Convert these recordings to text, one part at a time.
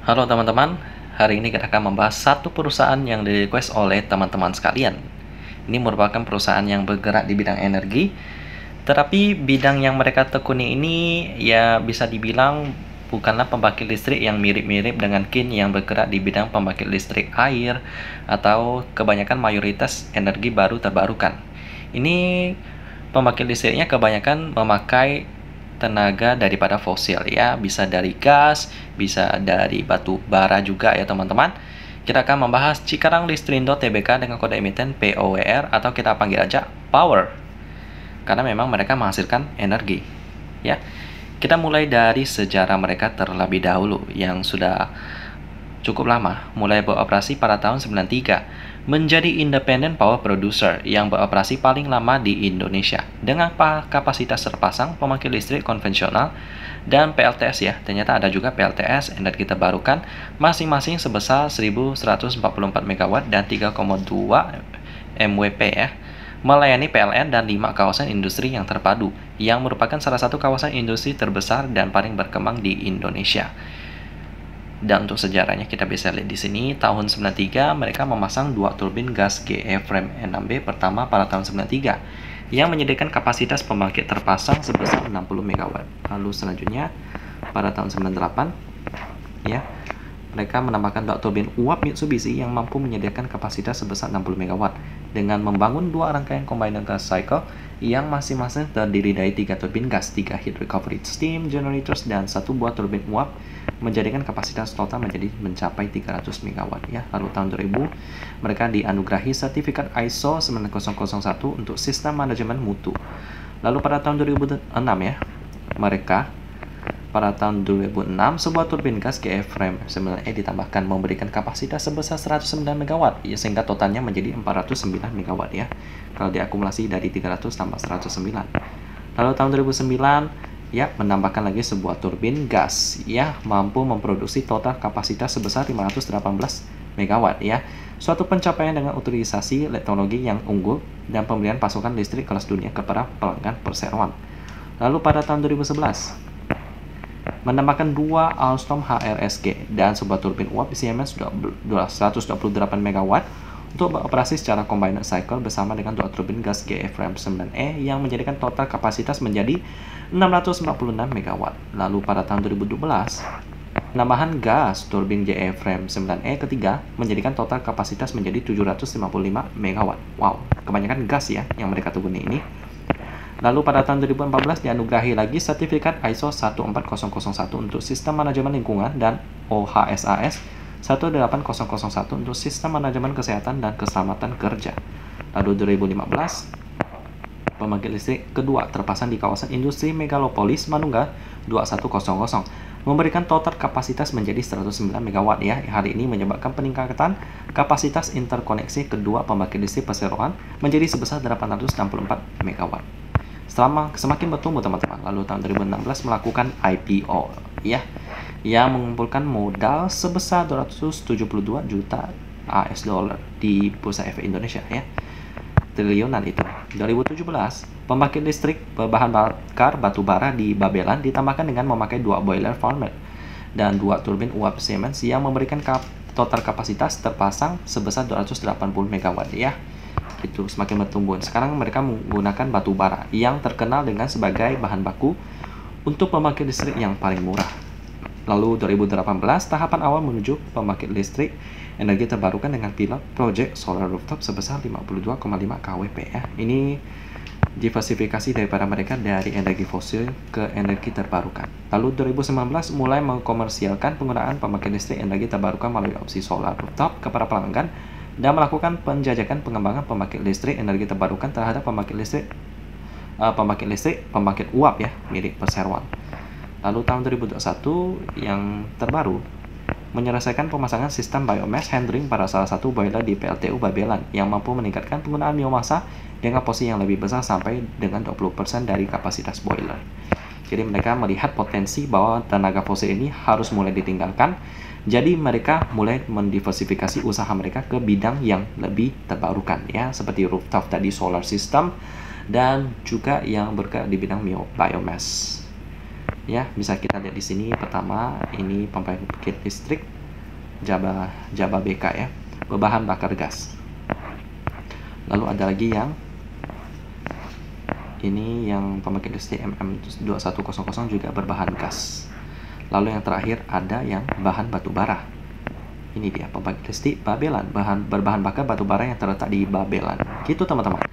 Halo teman-teman, hari ini kita akan membahas satu perusahaan yang di-request oleh teman-teman sekalian. Ini merupakan perusahaan yang bergerak di bidang energi, tetapi bidang yang mereka tekuni ini ya bisa dibilang bukanlah pembangkit listrik yang mirip-mirip dengan Kin yang bergerak di bidang pembangkit listrik air atau kebanyakan mayoritas energi baru terbarukan. Ini pembangkit listriknya kebanyakan memakai tenaga daripada fosil ya, bisa dari gas, bisa dari batu bara juga ya teman-teman. Kita akan membahas Cikarang Listrindo Tbk dengan kode emiten POWR atau kita panggil aja Power. Karena memang mereka menghasilkan energi. Ya. Kita mulai dari sejarah mereka terlebih dahulu yang sudah cukup lama, mulai beroperasi pada tahun 93, menjadi independent power producer yang beroperasi paling lama di Indonesia dengan kapasitas terpasang pembangkit listrik konvensional dan PLTS ya. Ternyata ada juga PLTS energi terbarukan masing-masing sebesar 1144 MW dan 3,2 MWP ya. Melayani PLN dan 5 kawasan industri yang terpadu yang merupakan salah satu kawasan industri terbesar dan paling berkembang di Indonesia. Dan untuk sejarahnya kita bisa lihat di sini, tahun 93 mereka memasang 2 turbin gas GE frame 6B pertama pada tahun 93 yang menyediakan kapasitas pembangkit terpasang sebesar 60 MW. Lalu selanjutnya pada tahun 98 ya, mereka menambahkan 2 turbin uap Mitsubishi yang mampu menyediakan kapasitas sebesar 60 MW dengan membangun 2 rangkaian combiner gas cycle yang masing-masing terdiri dari 3 turbin gas, 3 heat recovery steam generators, dan 1 buah turbin uap menjadikan kapasitas total mencapai 300 MW ya. Lalu tahun 2000 mereka dianugerahi sertifikat ISO 9001 untuk sistem manajemen mutu. Lalu pada tahun 2006 ya, mereka pada tahun 2006 sebuah turbin gas GE frame 9E ditambahkan memberikan kapasitas sebesar 109 MW ya, sehingga totalnya menjadi 409 MW ya. Kalau diakumulasi dari 300 tambah 109. Lalu tahun 2009 ya, menambahkan lagi sebuah turbin gas ya, mampu memproduksi total kapasitas sebesar 518 MW ya. Suatu pencapaian dengan utilisasi teknologi yang unggul dan pemberian pasokan listrik kelas dunia kepada pelanggan perseroan. Lalu pada tahun 2011 menambahkan 2 Alstom HRSG dan sebuah turbin uap Siemens 128 MW untuk beroperasi secara combined cycle bersama dengan 2 turbin gas GE frame 9E yang menjadikan total kapasitas menjadi 646 MW. Lalu pada tahun 2012, penambahan gas turbin GE frame 9E ketiga menjadikan total kapasitas menjadi 755 MW. Wow, kebanyakan gas ya yang mereka tekuni ini. Lalu pada tahun 2014 dianugerahi lagi sertifikat ISO 14001 untuk sistem manajemen lingkungan dan OHSAS 18001 untuk sistem manajemen kesehatan dan keselamatan kerja. Lalu 2015 pembangkit listrik kedua terpasang di kawasan industri Megalopolis Manunggal 2100 memberikan total kapasitas menjadi 109 MW ya. Hari ini menyebabkan peningkatan kapasitas interkoneksi kedua pembangkit listrik perseroan menjadi sebesar 864 MW. Semakin bertumbuh teman-teman. Lalu tahun 2016 melakukan IPO ya, yang mengumpulkan modal sebesar 272 juta AS dollar di Bursa Efek Indonesia ya. Triliunan itu. 2017 pembangkit listrik berbahan bakar batu bara di Babelan ditambahkan dengan memakai 2 boiler format dan 2 turbin uap Siemens yang memberikan total kapasitas terpasang sebesar 280 MW ya. Itu semakin bertumbuh. Sekarang mereka menggunakan batu bara yang terkenal dengan sebagai bahan baku untuk pembangkit listrik yang paling murah. Lalu 2018 tahapan awal menuju pembangkit listrik energi terbarukan dengan pilot project solar rooftop sebesar 52,5 kWp ya. Ini diversifikasi daripada mereka dari energi fosil ke energi terbarukan. Lalu 2019 mulai mengkomersialkan penggunaan pembangkit listrik energi terbarukan melalui opsi solar rooftop kepada pelanggan dan melakukan penjajakan pengembangan pembangkit listrik energi terbarukan terhadap pembangkit uap ya milik perseroan. Lalu tahun 2021 yang terbaru menyelesaikan pemasangan sistem biomass handling pada salah satu boiler di PLTU Babelan yang mampu meningkatkan penggunaan biomasa dengan posisi yang lebih besar sampai dengan 20% dari kapasitas boiler. Jadi mereka melihat potensi bahwa tenaga fosil ini harus mulai ditinggalkan. Jadi mereka mulai mendiversifikasi usaha mereka ke bidang yang lebih terbarukan ya, seperti rooftop tadi, solar system, dan juga yang bergerak di bidang biomass. Ya, bisa kita lihat di sini. Pertama, ini pembangkit listrik Jababeka ya, berbahan bakar gas. Lalu ada lagi yang ini yang pembangkit listrik MM2100 juga berbahan gas. Lalu yang terakhir ada yang bahan batu bara. Ini dia pembangkit listrik Babelan, berbahan bakar batu bara yang terletak di Babelan. Gitu teman-teman.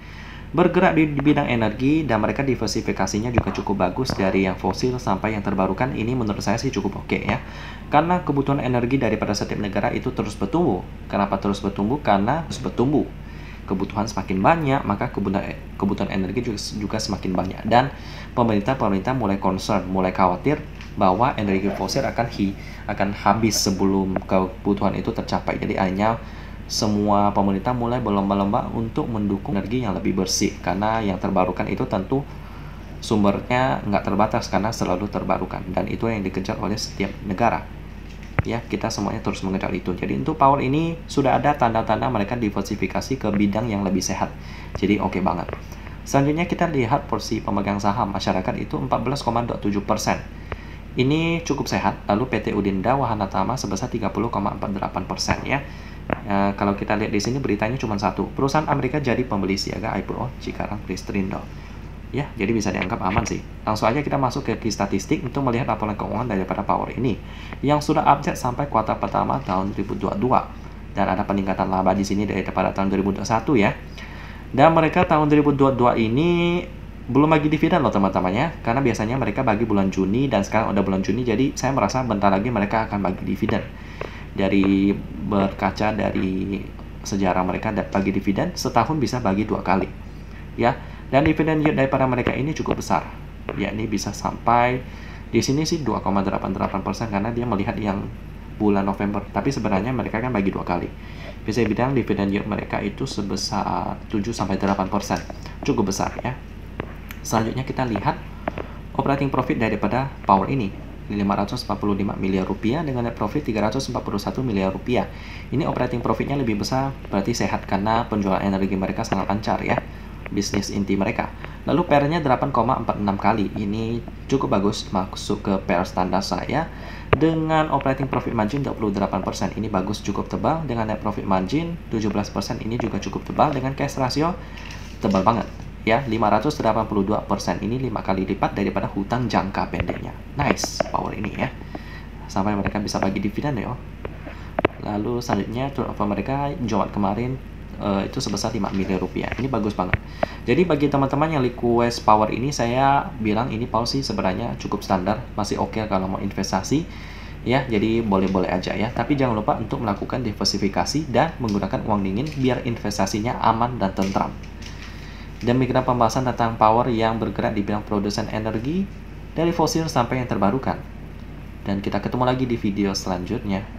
Bergerak di bidang energi dan mereka diversifikasinya juga cukup bagus dari yang fosil sampai yang terbarukan. Ini menurut saya sih cukup oke ya. Karena kebutuhan energi daripada setiap negara itu terus bertumbuh. Kenapa terus bertumbuh? Karena terus bertumbuh. Kebutuhan semakin banyak, maka kebutuhan energi juga semakin banyak. Dan pemerintah mulai concern, mulai khawatir bahwa energi fosil akan habis sebelum kebutuhan itu tercapai. Jadi hanya semua pemerintah mulai berlomba-lomba untuk mendukung energi yang lebih bersih. Karena yang terbarukan itu tentu sumbernya nggak terbatas karena selalu terbarukan. Dan itu yang dikejar oleh setiap negara. Ya, kita semuanya terus mengejar itu. Jadi untuk power ini sudah ada tanda-tanda mereka diversifikasi ke bidang yang lebih sehat. Jadi oke banget. Selanjutnya kita lihat porsi pemegang saham masyarakat itu 14,27%. Ini cukup sehat. Lalu PT Udinda Wahana Tama sebesar 30,48% ya. Kalau kita lihat di sini beritanya cuma satu. Perusahaan Amerika jadi pembeli siaga IPO Cikarang Kristindo. Ya, jadi bisa dianggap aman sih. Langsung aja kita masuk ke key statistik untuk melihat laporan keuangan daripada Power ini yang sudah update sampai kuartal pertama tahun 2022 dan ada peningkatan laba di sini daripada tahun 2021 ya. Dan mereka tahun 2022 ini belum bagi dividen loh teman-teman ya, karena biasanya mereka bagi bulan Juni dan sekarang udah bulan Juni, jadi saya merasa bentar lagi mereka akan bagi dividen. Dari berkaca dari sejarah mereka bagi dividen setahun bisa bagi 2 kali ya. Dan dividen yield daripada mereka ini cukup besar, yakni bisa sampai di sini sih 2,88% karena dia melihat yang bulan November. Tapi sebenarnya mereka kan bagi 2 kali. Bisa bilang dividen yield mereka itu sebesar 7-8%, cukup besar ya. Selanjutnya kita lihat operating profit daripada Power ini 545 miliar rupiah dengan net profit 341 miliar rupiah. Ini operating profitnya lebih besar, berarti sehat karena penjualan energi mereka sangat lancar ya, bisnis inti mereka. Lalu PER-nya 8,46 kali. Ini cukup bagus, masuk ke PER standar saya. Dengan operating profit margin 28%, ini bagus, cukup tebal. Dengan net profit margin 17%, ini juga cukup tebal. Dengan cash ratio tebal banget ya, 582%. Ini 5 kali lipat daripada hutang jangka pendeknya. Nice Power ini ya, sampai mereka bisa bagi dividen ya. Lalu selanjutnya turnover mereka Jumat kemarin itu sebesar 5 miliar rupiah. Ini bagus banget. Jadi bagi teman-teman yang request Power ini, saya bilang ini Power sih sebenarnya cukup standar, masih oke kalau mau investasi ya, jadi boleh-boleh aja ya. Tapi jangan lupa untuk melakukan diversifikasi dan menggunakan uang dingin biar investasinya aman dan tentram. Demikian pembahasan tentang Power yang bergerak di bidang produsen energi dari fosil sampai yang terbarukan. Dan kita ketemu lagi di video selanjutnya.